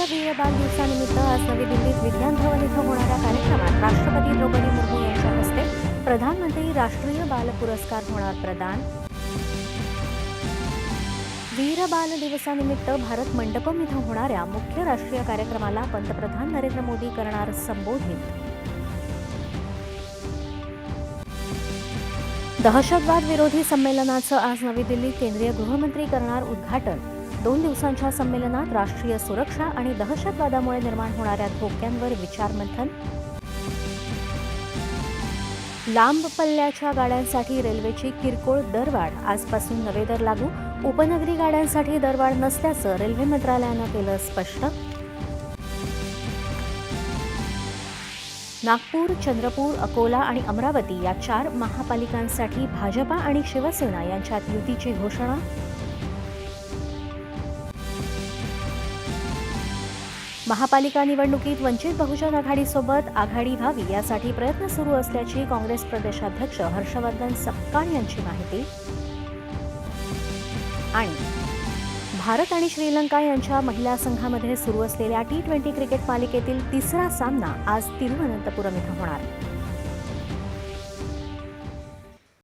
वीर बाल दिवसानिमित्त आज नवी दिल्लीत विज्ञान भवन इथं होणाऱ्या कार्यक्रमात राष्ट्रपती द्रौपदी मुर्मू यांच्या हस्ते प्रधानमंत्री राष्ट्रीय बाल पुरस्कार होणार प्रदान। वीर बाल दिवसानिमित्त भारत मंडपम इथं होणाऱ्या मुख्य राष्ट्रीय कार्यक्रमाला पंतप्रधान नरेंद्र मोदी करणार संबोधित। दहशतवाद विरोधी संमेलनाचं आज नवी दिल्लीत केंद्रीय गृहमंत्री करणार उद्घाटन। 2 दिवसांच्या संमेलनात राष्ट्रीय सुरक्षा आणि दहशतवादामुळे निर्माण होणाऱ्या धोक्यांवर विचारमंथन। लांब पल्ल्याच्या गाड्यांसाठी रेल्वेची किरकोळ दरवाढ, आजपासून नवे दर लागू। उपनगरी गाड्यांसाठी दरवाढ नसल्याचं रेल्वे मंत्रालयानं केलं स्पष्ट। नागपूर, चंद्रपूर, अकोला आणि अमरावती या 4 महापालिकांसाठी भाजपा आणि शिवसेना यांच्यात युतीची घोषणा। महापालिका निवडणुकीत वंचित बहुजन आघाडीसोबत आघाडी व्हावी यासाठी प्रयत्न सुरू असल्याची काँग्रेस प्रदेशाध्यक्ष हर्षवर्धन सपकाळ यांची माहिती। आणि भारत आणि श्रीलंका यांच्या महिला संघामध्ये सुरू असलेल्या T20 क्रिकेट मालिकेतील 3रा सामना आज तिरुवनंतपुरम इथं होणार।